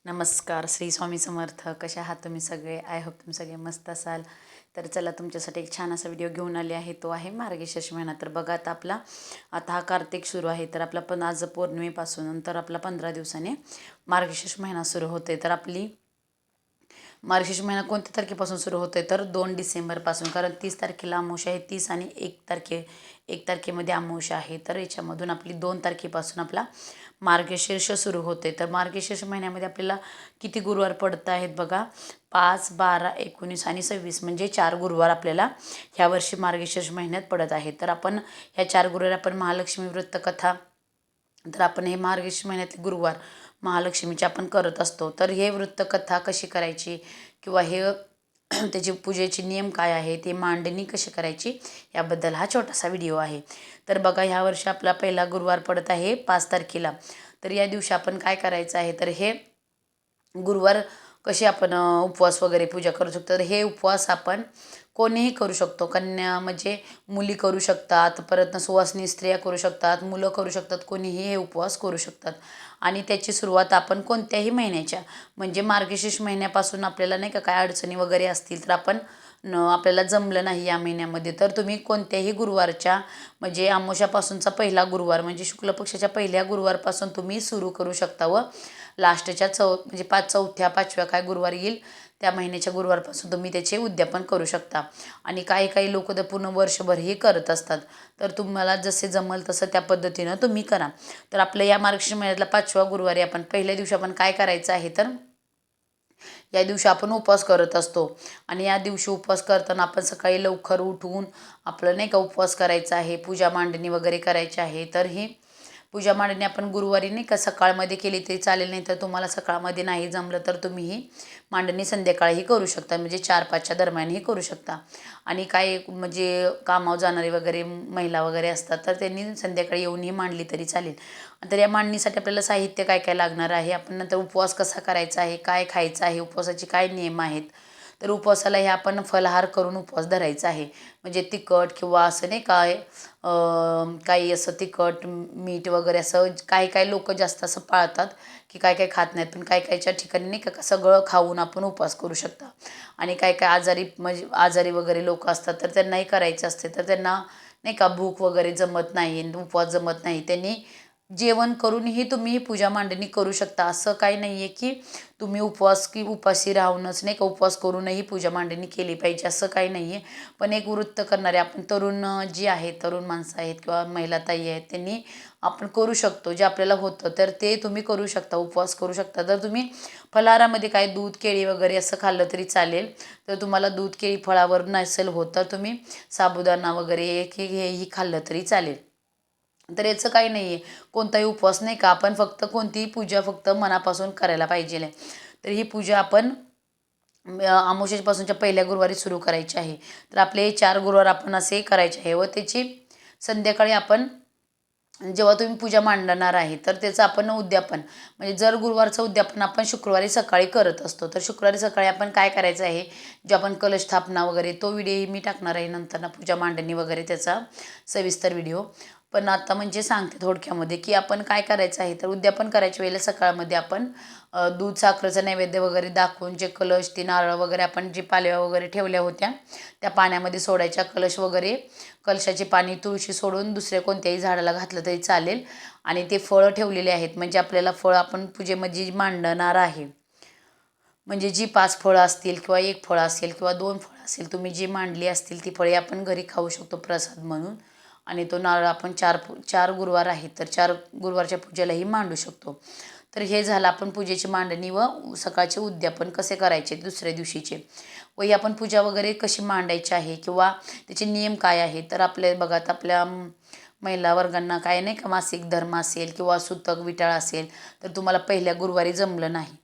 नमस्कार. श्री स्वामी समर्थ. कशा आहात तुम्ही सगळे? आय होप तुम्ही सगळे मस्त असाल. तर चला तुमच्यासाठी एक छान असा व्हिडिओ घेऊन आले आहे. तो आहे मार्गशीर्ष महिना. तर बघा आता हा कार्तिक सुरू आहे. तर आपला पण आज पौर्णिमेपासून नंतर आपला 15 दिवसाने मार्गशीर्ष महिना सुरू होते. तर आपली मार्गशीर्ष महिना कोणत्या तारखेपासून सुरू होतोय तर 2 डिसेंबरपासून. कारण 30 तारखेला अमावस्या आहे. 30 आणि 1 तारखेमध्ये अमावस्या आहे. तर याच्यामधून आपली 2 तारखेपासून आपला मार्गशीर्ष सुरू होते. तर मार्गशीर्ष महिन्यामध्ये आपल्याला किती गुरुवार पडत आहेत बघा. 5, 12, 19 आणि 26 म्हणजे 4 गुरुवार आपल्याला ह्या वर्षी मार्गशीर्ष महिन्यात पडत आहेत. तर आपण ह्या 4 गुरुवार आपण महालक्ष्मी व्रत कथा, तर आपण हे मार्गशीर्ष महिन्यातले गुरुवार महालक्ष्मीचे आपण करत असतो. तर हे वृत्तकथा कशी करायची किंवा हे त्याची पूजेचे नियम काय आहे, ते मांडणी कशी करायची याबद्दल हा छोटासा व्हिडिओ आहे. तर बघा, ह्या वर्षी आपला पहिला गुरुवार पडत आहे 5 तारखेला. तर या दिवशी आपण काय करायचं आहे, तर हे गुरुवार कसे आपण उपवास वगैरे पूजा करू शकतो. तर हे उपवास आपण कोणीही करू शकतो. कन्या म्हणजे मुली करू शकतात, परत सुवासिनी स्त्रिया करू शकतात, मुलं करू शकतात, कोणीही हे उपवास करू शकतात. आणि त्याची सुरुवात आपण कोणत्याही महिन्याच्या म्हणजे मार्गशीर्ष महिन्यापासून आपल्याला नाही का काय अडचणी वगैरे असतील तर आपल्याला जमलं नाही या महिन्यामध्ये तर तुम्ही कोणत्याही गुरुवारच्या म्हणजे अमावस्यापासूनचा पहिला गुरुवार म्हणजे शुक्ल पक्षाच्या पहिल्या गुरुवारपासून तुम्ही सुरू करू शकता व लास्टच्या म्हणजे चौथ्या 5व्या काय गुरुवार येईल त्या महिन्याच्या गुरुवारपासून तुम्ही त्याचे उद्यापन करू शकता. आणि काही काही लोक तर पूर्ण वर्षभरही करत असतात. तर तुम्हाला जसे जमल तसं त्या पद्धतीनं तुम्ही करा. तर आपल्या या मार्गशीर्ष महिन्यातला 5वा गुरुवारी आपण पहिल्या दिवशी आपण काय करायचं आहे, तर या दिवशी आपण उपवास करत असतो. आणि या दिवशी उपवास करताना आपण सकाळी लवकर उठून आपलं नाही का उपवास करायचा आहे, पूजा मांडणी वगैरे करायची आहे. तर ही पूजा मांडणी आपण गुरुवारी नाही का सकाळमध्ये केली तरी चालेल, नाही तर तुम्हाला सकाळमध्ये नाही जमलं तर तुम्ही ही मांडणी संध्याकाळीही करू शकता, म्हणजे 4-5च्या दरम्यानही करू शकता. आणि काय म्हणजे कामावर जाणारे वगैरे महिला वगैरे असतात तर त्यांनी संध्याकाळी येऊन ही मांडली तरी चालेल. तर या मांडणीसाठी आपल्याला साहित्य काय काय लागणार आहे, आपण नंतर उपवास कसा करायचा आहे, काय खायचं आहे, उपवासाचे काय नियम आहेत. तर उपवासाला हे आपण फलाहार करून उपवास धरायचा आहे. म्हणजे तिखट किंवा असं नाही काय काही असं तिखट मीठ वगैरे असं काही काही लोक जास्त असं पाळतात की काय काय खात नाहीत, पण काही काहीच्या ठिकाणी नाही का सगळं खाऊन आपण उपवास करू शकता. आणि काय काय आजारी वगैरे लोक असतात तर त्यांनाही करायचे असते, तर त्यांना नाही का भूक वगैरे जमत नाही, उपवास जमत नाही, त्यांनी जेवण करूनही तुम्ही ही पूजा मांडणी करू शकता. असं काही नाही आहे की तुम्ही उपाशी राहूनच नाही का उपवास करूनही पूजा मांडणी केली पाहिजे, असं काही नाही आहे. पण एक वृत्त करणारे आपण तरुण जी आहेत, तरुण माणसं आहेत किंवा महिला ताई आहेत, त्यांनी आपण करू शकतो. जे आपल्याला होतं तर ते तुम्ही करू शकता, उपवास करू शकता. तर तुम्ही फलाहारामध्ये काय दूध केळी वगैरे असं खाल्लं तरी चालेल. तर तुम्हाला दूध केळी फळावर नसेल होत तर तुम्ही साबुदाणा वगैरे हेही खाल्लं तरी चालेल. तर याचं काही नाही आहे, कोणताही उपवास नाही का, आपण फक्त कोणतीही पूजा फक्त मनापासून करायला पाहिजे. तर ही पूजा आपण अमावस्येपासूनच्या पहिल्या गुरुवारी सुरू करायची आहे. तर आपले 4 गुरुवार आपण असे करायचे आहे व त्याची संध्याकाळी आपण जेव्हा तुम्ही पूजा मांडणार आहे तर त्याचं आपण उद्यापन म्हणजे जर गुरुवारचं उद्यापन आपण शुक्रवारी सकाळी करत असतो. तर शुक्रवारी सकाळी आपण काय करायचं आहे, जे आपण कलश स्थापना वगैरे तो व्हिडिओही मी टाकणार आहे नंतर पूजा मांडणी वगैरे त्याचा सविस्तर व्हिडिओ. पण आता म्हणजे सांगते थोडक्यामध्ये की आपण काय करायचं आहे, तर उद्यापन करायच्या वेळेला सकाळमध्ये आपण दूध साखरेचं नैवेद्य वगैरे दाखवून जे कलश ती नारळ वगैरे आपण जे पालेवा वगैरे ठेवल्या होत्या त्या पाण्यामध्ये सोडायच्या. कलश वगैरे कलशाचे पाणी तुळशी सोडून दुसऱ्या कोणत्याही झाडाला घातलं तरी चालेल. आणि ते फळं ठेवलेले आहेत म्हणजे आपल्याला फळं आपण पूजेमध्ये मांडणार आहे, म्हणजे जी 5 फळं असतील किंवा 1 फळ असेल किंवा 2 फळं असेल तुम्ही जी मांडली असतील ती फळे आपण घरी खाऊ शकतो प्रसाद म्हणून. आणि तो नारळ आपण 4 गुरुवार आहेत तर 4 गुरुवारच्या पूजेलाही मांडू शकतो. तर हे झालं आपण पूजेची मांडणी व सकाळचे उद्यापन कसे करायचे दुसऱ्या दिवशीचे. व ही आपण पूजा वगैरे कशी मांडायची आहे किंवा त्याचे नियम काय आहे, तर आपल्या बघा आपल्या महिला वर्गांना काय नाही का मासिक धर्म असेल किंवा सुतक विटाळ असेल तर तुम्हाला पहिल्या गुरुवारी जमलं नाही,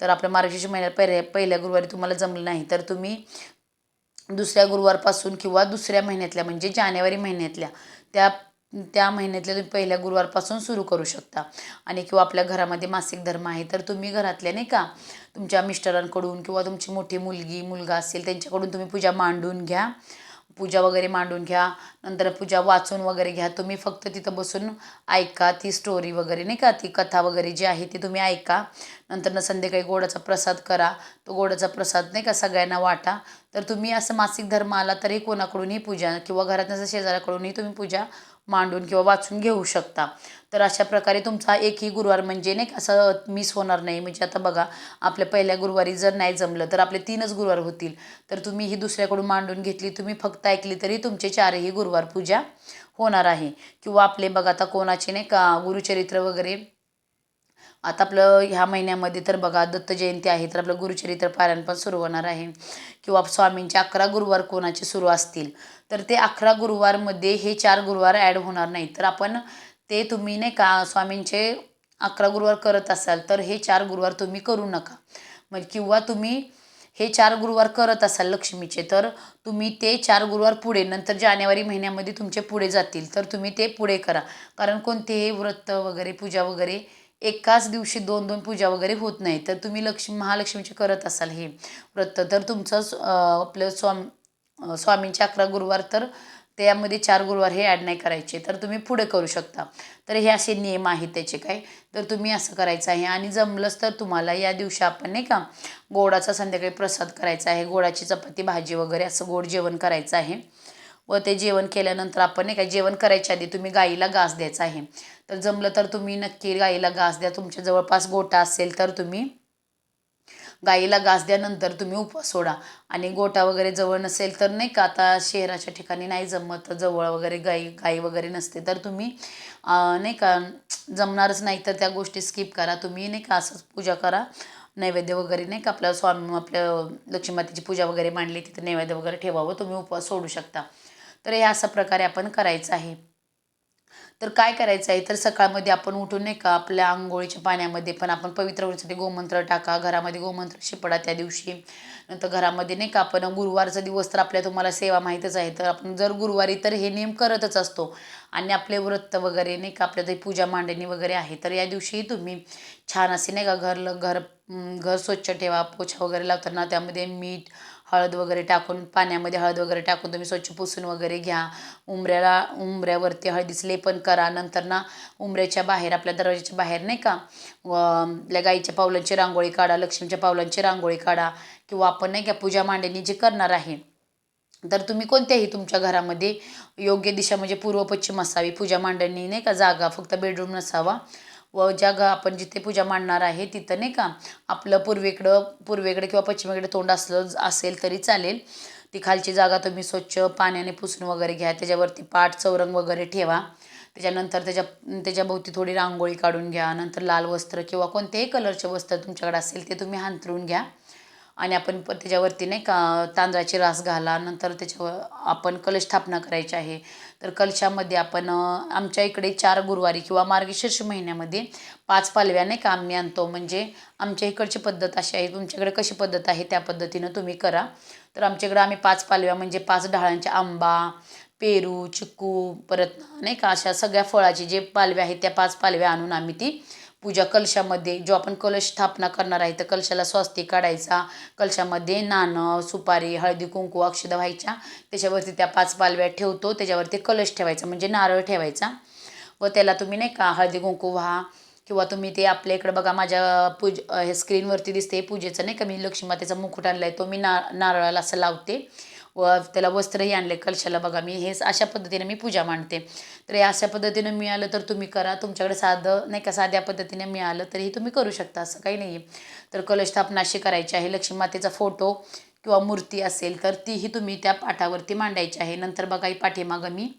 तर आपल्या मार्गशीर्ष महिन्यात पहिल्या गुरुवारी तुम्हाला जमलं नाही तर तुम्ही दुसऱ्या गुरुवारपासून किंवा दुसऱ्या महिन्यातल्या म्हणजे जानेवारी महिन्यातल्या त्या त्या महिन्यातल्या तुम्ही पहिल्या गुरुवारपासून सुरू करू शकता. आणि किंवा आपल्या घरामध्ये मासिक धर्म आहे तर तुम्ही घरातल्या नाही का तुमच्या मिस्टरांकडून किंवा तुमची मोठी मुलगी मुलगा असेल त्यांच्याकडून तुम्ही पूजा मांडून घ्या, पूजा वगैरे मांडून घ्या. नंतर पूजा वाचून वगैरे घ्या. तुम्ही फक्त तिथं बसून ऐका ती स्टोरी वगैरे नाही का, ती कथा वगैरे जी आहे ती तुम्ही ऐका. नंतर संध्याकाळी गोडाचा प्रसाद करा. तो गोडाचा प्रसाद नाही का सगळ्यांना वाटा. तर तुम्ही असं मासिक धर्म आला तरी कोणाकडूनही पूजा किंवा घरात नसेल शेजाऱ्याकडूनही तुम्ही पूजा मांडून किंवा वाचून घेऊ शकता. तर अशा प्रकारे तुमचा एकही गुरुवार म्हणजे नाही का असं मिस होणार नाही. म्हणजे आता बघा, आपल्या पहिल्या गुरुवारी जर नाही जमलं तर आपले 3च गुरुवार होतील. तर तुम्ही ही दुसऱ्याकडून मांडून घेतली, तुम्ही फक्त ऐकली तरी तुमचे 4ही गुरुवार पूजा होणार आहे. किंवा आपले बघा आता कोणाचे नाही का गुरुचरित्र वगैरे, आता आपलं ह्या महिन्यामध्ये तर बघा दत्त जयंती आहे, तर आपलं गुरुचरित्र पारायण पण सुरू होणार आहे. किंवा स्वामींचे 11 गुरुवार कोणाचे सुरू असतील तर ते 11 गुरुवारमध्ये हे 4 गुरुवार ॲड होणार नाही. तर आपण ते तुम्ही नाही का स्वामींचे 11 गुरुवार करत असाल तर हे 4 गुरुवार तुम्ही करू नका. म्हणजे किंवा तुम्ही हे 4 गुरुवार करत असाल लक्ष्मीचे तर तुम्ही ते 4 गुरुवार पुढे नंतर जानेवारी महिन्यामध्ये तुमचे पुढे जातील तर तुम्ही ते पुढे करा. कारण कोणतेही व्रत वगैरे पूजा वगैरे एकाच दिवशी 2-2 पूजा वगैरे होत नाही. तर तुम्ही महालक्ष्मीचे करत असाल हे व्रत तर तुमचं आपलं स्वामींचे 11 गुरुवार तर त्यामध्ये 4 गुरुवार हे ॲड नाही करायचे. तर तुम्ही पुढे करू शकता. तर हे असे नियम आहेत त्याचे काय. तर तुम्ही असं करायचं आहे. आणि जमलंच तर तुम्हाला या दिवशी आपण नाही का गोडाचा संध्याकाळी प्रसाद करायचा आहे. गोडाची चपाती भाजी वगैरे असं गोड जेवण करायचं आहे. व ते जेवण केल्यानंतर आपण नाही का जेवण करायच्या आधी तुम्ही गाईला घास द्यायचा आहे. तर जमलं तर तुम्ही नक्की गाईला घास द्या. तुमच्या जवळपास गोठा असेल तर तुम्ही गाईला घास द्यानंतर तुम्ही उपवास सोडा. आणि गोठा वगैरे जवळ नसेल तर नाही का आता शहराच्या ठिकाणी नाही जमत, जवळ वगैरे गाई वगैरे नसते तर तुम्ही नाही का जमणारच नाही तर त्या गोष्टी स्किप करा. तुम्ही नाही का असंच पूजा करा. नैवेद्य वगैरे नाही का आपल्या लक्ष्मी मातेची पूजा वगैरे मांडली तिथे नैवेद्य वगैरे ठेवावं, तुम्ही उपवास सोडू शकता. तर हे अशा प्रकारे आपण करायचं आहे. तर काय करायचं आहे तर सकाळमध्ये आपण उठून नाही का आपल्या अंघोळीच्या पाण्यामध्ये पण आपण पवित्र होण्यासाठी गोमंत्र टाका. घरामध्ये गोमंत्र शिपडा त्या दिवशी. नंतर घरामध्ये नाही का आपण गुरुवारचा दिवस तर तुम्हाला सेवा माहीतच आहे. तर आपण जर गुरुवारी तर हे नियम करतच असतो. आणि आपले व्रत वगैरे नाही का आपल्या ते पूजा मांडणी वगैरे आहे तर या दिवशी तुम्ही छान असे नाही का घर स्वच्छ ठेवा. पोछा वगैरे लावताना त्यामध्ये मीठ हळद वगैरे टाकून पाण्यामध्ये हळद वगैरे टाकून तुम्ही स्वच्छ पुसून वगैरे घ्या. उंबऱ्यावरती हळदीचं लेपन करा. नंतर उंबऱ्याच्या बाहेर आपल्या दरवाजाच्या बाहेर नाही का आपल्या गाईच्या पावलांची रांगोळी काढा. लक्ष्मीच्या पावलांची रांगोळी काढा. किंवा आपण नाही का पूजा मांडणी जी करणार आहे तर तुम्ही कोणत्याही तुमच्या घरामध्ये योग्य दिशा म्हणजे पूर्व पश्चिम असावी. पूजा मांडणी नाही का जागा फक्त बेडरूम नसावा. व आपण जिथे पूजा मांडणार आहे तिथं नाही का आपलं पूर्वेकडे किंवा पश्चिमेकडे तोंड असेल तरी चालेल. ती खालची जागा तुम्ही स्वच्छ पाण्याने पुसून वगैरे घ्या. त्याच्यावरती पाट चौरंग वगैरे ठेवा. त्याच्यानंतर त्याच्याभोवती थोडी रांगोळी काढून घ्या. नंतर लाल वस्त्र किंवा कोणतेही कलरचे वस्त्र तुमच्याकडे असेल ते तुम्ही अंथरून घ्या. आणि आपण त्याच्यावरती नाही का तांदळाची रास घाला. नंतर त्याच्यावर आपण कलश स्थापना करायची आहे. तर कलशामध्ये आपण आमच्या इकडे 4 गुरुवारी किंवा मार्गशीर्ष महिन्यामध्ये 5 पालव्या नाही का आम्ही आणतो. म्हणजे आमच्या इकडची पद्धत अशी आहे. तुमच्याकडे कशी पद्धत आहे त्या पद्धतीनं तुम्ही करा. तर आमच्याकडे आम्ही 5 पालव्या म्हणजे 5 डहाळांच्या आंबा, पेरू, चिक्कू परत नाही का अशा सगळ्या फळाची जे पालव्या आहेत त्या 5 पालव्या आणून आम्ही ती पूजा कलशामध्ये जो आपण कलश स्थापना करणार आहे तर कलशाला स्वस्तिक काढायचा. कलशामध्ये नाणं, सुपारी, हळदी कुंकू, अक्षता व्हायच्या. त्याच्यावरती त्या 5 पालव्या ठेवतो. त्याच्यावरती कलश ठेवायचा म्हणजे नारळ ठेवायचा. व त्याला तुम्ही नाही का हळदी कुंकू व्हा. किंवा तुम्ही ते आपल्या इकडं बघा माझ्या हे स्क्रीनवरती दिसते पूजेचं नाही का मी लक्ष्मी मातेचा मुकुट आणला आहे तो मी नारळाला असं लावते. व त्याला वस्त्रही आणले कलशाला बघा मी हे अशा पद्धतीने मी पूजा मांडते. तर हे अशा पद्धतीनं मिळालं तर तुम्ही करा. तुमच्याकडे साधं नाही का साध्या पद्धतीने मिळालं तरीही तुम्ही करू शकता असं काही नाही आहे. तर कलश स्थापना अशी करायची आहे. लक्ष्मी मातेचा फोटो किंवा मूर्ती असेल तर तीही तुम्ही त्या पाटावरती मांडायची आहे. नंतर बघा ही पाठीमागं मी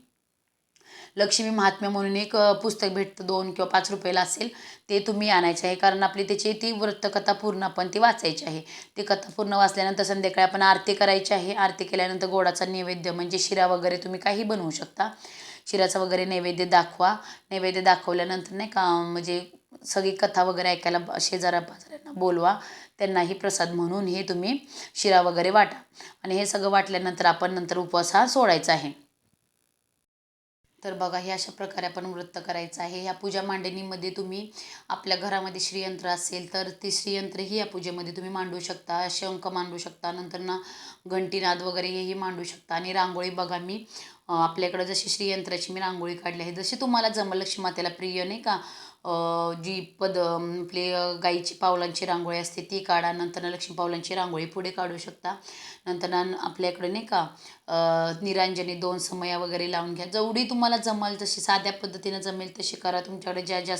लक्ष्मी महात्म्य म्हणून एक पुस्तक भेटतं 2 किंवा 5 रुपयाला असेल ते तुम्ही आणायचे आहे. कारण आपली त्याची ती व्रतकथा पूर्ण आपण ती वाचायची आहे. ती कथा पूर्ण वाचल्यानंतर संध्याकाळी आपण आरती करायची आहे. आरती केल्यानंतर गोडाचा नैवेद्य म्हणजे शिरा वगैरे तुम्ही काही बनवू शकता. शिराचा वगैरे नैवेद्य दाखवा. नैवेद्य दाखवल्यानंतर नाही का म्हणजे सगळी कथा वगैरे ऐकायला शेजाऱ्या-पाजाऱ्यांना बोलवा. त्यांनाही प्रसाद म्हणून हे तुम्ही शिरा वगैरे वाटा. आणि हे सगळं वाटल्यानंतर आपण नंतर उपवास हा सोडायचा आहे. तर बघा हे अशा प्रकारे आपण व्रत करायचं आहे. ह्या पूजा मांडणीमध्ये तुम्ही आपल्या घरामध्ये श्रीयंत्र असेल तर ते श्रीयंत्रही या पूजेमध्ये तुम्ही मांडू शकता. शंख मांडू शकता. नंतर घंटीनाद वगैरे हेही मांडू शकता. आणि रांगोळी बघा मी आपल्याकडं जशी श्रीयंत्राची मी रांगोळी काढली आहे जशी तुम्हाला जमल लक्ष्मी मातेला प्रिय नाही का जी आपली गाईची पावलांची रांगोळी असते ती काढा. नंतर लक्ष्मी पावलांची रांगोळी पुढे काढू शकता. नंतर आपल्याकडे नाही का निरांजनी 2 समया वगैरे लावून घ्या. जेवढी तुम्हाला जमेल जशी साध्या पद्धतीनं जमेल तशी करा. तुमच्याकडे ज्या ज्या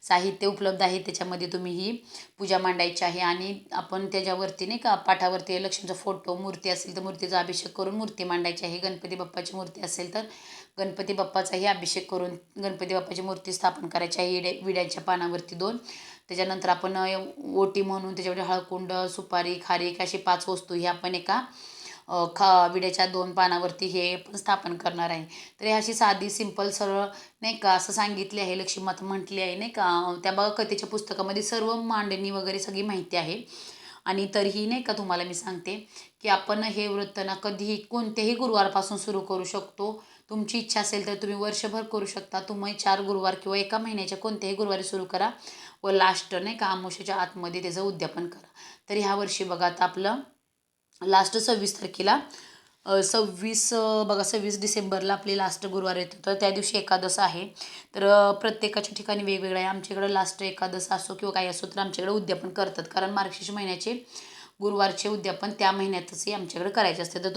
साहित्य उपलब्ध आहे त्याच्यामध्ये तुम्ही ही पूजा मांडायची आहे. आणि आपण त्याच्यावरती नाही का पाठावरती लक्ष्मीचा फोटो मूर्ती असेल तर मूर्तीचा अभिषेक करून मूर्ती मांडायची आहे. गणपती बाप्पाची मूर्ती असेल तर गणपती बाप्पाचाही अभिषेक करून गणपती बाप्पाची मूर्ती स्थापन करायची आहे विड्याच्या पानावरती 2. त्याच्यानंतर आपण ओटी म्हणून त्याच्यावर हळकुंड, सुपारी, खारीक अशी 5 वस्तू ही आपण एका विड्याच्या 2 पानावरती हे पण स्थापन करणार आहे. तर ही अशी साधी सिंपल सरळ नाही का असं सांगितले आहे. लक्ष्मी माता म्हटली आहे नाही का त्या बघा कथेच्या पुस्तकामध्ये सर्व मांडणी वगैरे सगळी माहिती आहे. आणि तरीही नाही का तुम्हाला मी सांगते की आपण हे व्रत ना कधीही कोणत्याही गुरुवारपासून सुरू करू शकतो. तुमची इच्छा असेल तर तुम्ही वर्षभर करू शकता. तुम्ही 4 गुरुवार किंवा एका महिन्याच्या कोणत्याही गुरुवारी सुरू करा व लास्ट नाही का अमावस्येच्या आतमध्ये त्याचं उद्यापन करा. तर ह्या वर्षी बघा आता आपलं लास्ट 26 तारखेला 26 डिसेंबरला आपली लास्ट गुरुवार येतो. तर त्या दिवशी एकादश आहे. तर प्रत्येकाच्या ठिकाणी वेगवेगळं आहे. आमच्याकडे लास्ट एकादश असो किंवा काही असो तर आमच्याकडे उद्यापन करतात. कारण मार्गशीर्ष महिन्याचे गुरुवारचे उद्यापन त्या महिन्यातचही आमच्याकडे करायचे असते. तर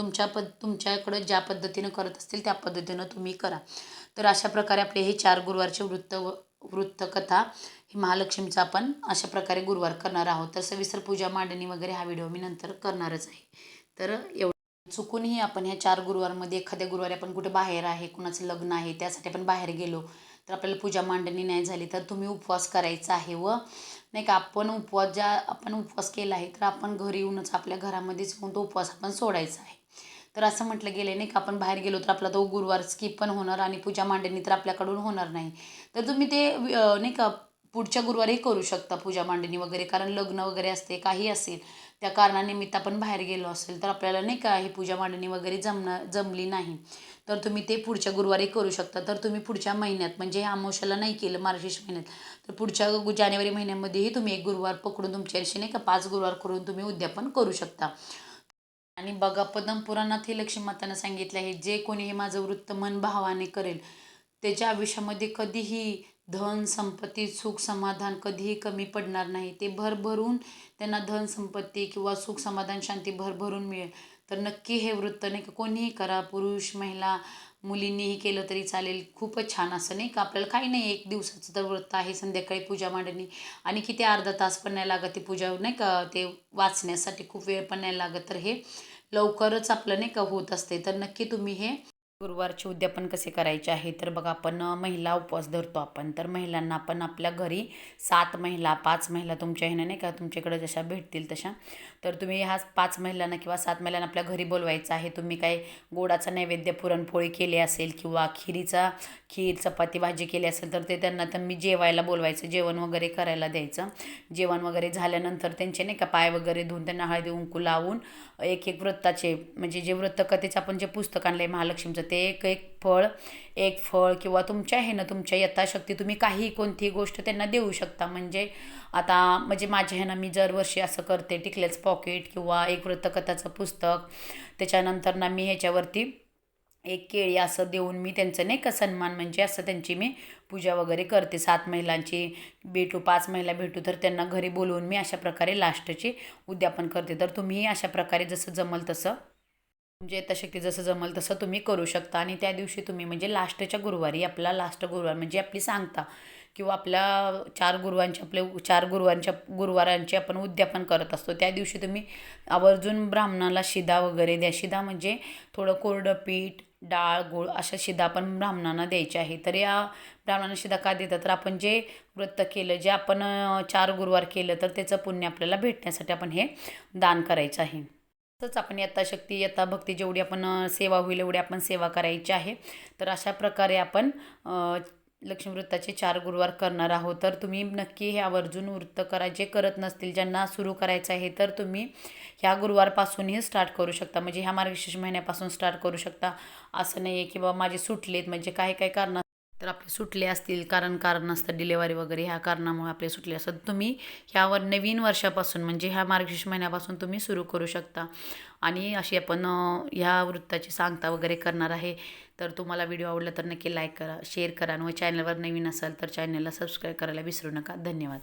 तुमच्याकडं ज्या पद्धतीनं करत असतील त्या पद्धतीनं तुम्ही करा. तर अशा प्रकारे आपले हे 4 गुरुवारचे वृत्तकथा ही महालक्ष्मीचा आपण अशा प्रकारे गुरुवार करणार आहोत. तर सविस्तर पूजा मांडणी वगैरे हा व्हिडिओ मी नंतर करणारच आहे. तर चुकूनही आपण ह्या 4 गुरुवारमध्ये एखाद्या गुरुवारी आपण कुठे बाहेर आहे, कुणाचं लग्न आहे, त्यासाठी आपण बाहेर गेलो तर आपल्याला पूजा मांडणी नाही झाली तर तुम्ही उपवास करायचा आहे. व नाही का आपण उपवास केला आहे तर आपण घरी येऊनच आपल्या घरामध्येच येऊन तो उपवास आपण सोडायचा आहे. तर असं म्हटलं गेलं नाही का आपण बाहेर गेलो तर आपला तो गुरुवार स्किप पण होणार आणि पूजा मांडणी तर आपल्याकडून होणार नाही. तर तुम्ही ते नाही का पुढच्या गुरुवारी करू शकता पूजा मांडणी वगैरे. कारण लग्न वगैरे असते काही असेल त्या कारणानिमित्त आपण बाहेर गेलो असेल तर आपल्याला नाही का ही पूजा मांडणी वगैरे जमली नाही तर तुम्ही ते पुढच्या गुरुवारी करू शकता. तर तुम्ही पुढच्या महिन्यात म्हणजे अमावस्येला नाही केलं मार्गशीर्ष महिन्यात तर पुढच्या जानेवारी महिन्यामध्येही तुम्ही एक गुरुवार पकडून तुमच्या अशी नाही का 5 गुरुवार करून तुम्ही उद्यापन करू शकता. आणि बघा पद्मपुराणात हे लक्ष्मी मातानं सांगितलं आहे जे कोणी हे माझं वृत्त मन भावाने करेल त्याच्या आयुष्यामध्ये कधीही धन संपत्ती सुख समाधान कधीही कमी पडणार नाही. ते भरभरून त्यांना धन संपत्ती किंवा सुख समाधान शांती भरभरून मिळेल. तर नक्की हे वृत्त नाही का कोणीही करा, पुरुष महिला मुलींनीही केलं तरी चालेल. खूपच छान असं नाही का आपल्याला काही नाही 1 दिवसाचं तर व्रत आहे. संध्याकाळी पूजा मांडणी आणि किती अर्धा तास पण नाही लागत ती पूजा नाही का ते वाचण्यासाठी खूप वेळ पण नाही लागत. तर हे लवकरच आपलं नाही का होत असते. तर नक्की तुम्ही हे गुरुवारचे उद्यापन कसे करायचे आहे. तर बघा आपण महिला उपवास धरतो आपण. तर महिलांना आपण आपल्या घरी 7 महिला 5 महिला तुमच्या ह्यानं नाही का तुमच्याकडे जशा भेटतील तशा तर तुम्ही ह्या 5 महिलांना किंवा 7 महिलांना आपल्या घरी बोलवायचं आहे. तुम्ही काय गोडाचा नैवेद्य पुरणपोळी केली असेल किंवा खीर चपाती भाजी केली असेल तर ते त्यांना तर मी जेवायला बोलवायचं, जेवण वगैरे करायला द्यायचं. जेवण वगैरे झाल्यानंतर त्यांचे नाही का पाय वगैरे धुवून त्यांना हळदी कुंकू लावून एक व्रताचे म्हणजे जे व्रतकथेचं आपण जे पुस्तक आणलं आहे महालक्ष्मीचं ते एक फळ किंवा तुमच्या ह्यानं तुमच्या यथाशक्ती तुम्ही काही कोणतीही गोष्ट त्यांना देऊ शकता. म्हणजे माझ्या ह्यानं मी दरवर्षी असं करते टिकलेच पॉकेट किंवा एक वृत्तकथाचं पुस्तक. त्याच्यानंतर ना मी ह्याच्यावरती एक केळी असं देऊन मी त्यांचं नाही का सन्मान म्हणजे असं त्यांची मी पूजा वगैरे करते. 7 महिलांची 5 महिला भेटू तर त्यांना घरी बोलवून मी अशा प्रकारे लास्टचे उद्यापन करते. तर तुम्हीही अशा प्रकारे जसं जमल तसं म्हणजे यथाशक्ती जसं जमल तसं तुम्ही करू शकता. आणि त्या दिवशी तुम्ही म्हणजे लास्टच्या गुरुवारी आपला लास्ट गुरुवार म्हणजे आपली सांगता किंवा आपल्या 4 गुरुवारांचे आपण उद्यापन करत असतो. त्या दिवशी तुम्ही आवर्जून ब्राह्मणाला शिदा वगैरे द्या. शिदा म्हणजे थोडं कोरडं पीठ डाळ गूळ अशा शिदा आपण ब्राह्मणांना द्यायचे आहे. तर या ब्राह्मणांना शिदा का देतात तर आपण जे व्रत केलं जे आपण 4 गुरुवार केलं तर त्याचं पुण्य आपल्याला भेटण्यासाठी आपण हे दान करायचं आहे. तसंच आपण यथाशक्ती यथाभक्ती जेवढी आपण सेवा होईल एवढी आपण सेवा करायची आहे. तर अशा प्रकारे आपण लक्ष्मी व्रताचे 4 गुरुवार करणार आहोत. तर तुम्ही नक्की हे आवर्जून व्रत करा. जे करत नसतील ज्यांना सुरू करायचं आहे तर तुम्ही ह्या गुरुवारपासूनही स्टार्ट करू शकता. म्हणजे ह्या मार्गशीर्ष महिन्यापासून स्टार्ट करू शकता. असं नाही आहे की बाबा माझे सुटलेत म्हणजे काही काही कारणास्तव तर आपले सुटले असतील, कारण असतं डिलेवरी वगैरे, ह्या कारणामुळे आपले सुटले असतात, तुम्ही ह्यावर नवीन वर्षापासून म्हणजे ह्या मार्गशीर्ष महिन्यापासून तुम्ही सुरू करू शकता. आणि अशी आपण ह्या वृत्ताची सांगता वगैरे करणार आहे. तर तुम्हाला व्हिडिओ आवडला तर नक्की लाईक करा, शेअर करा, आणि चॅनलवर नवीन असाल तर चॅनलला सबस्क्राईब करायला विसरू नका. धन्यवाद.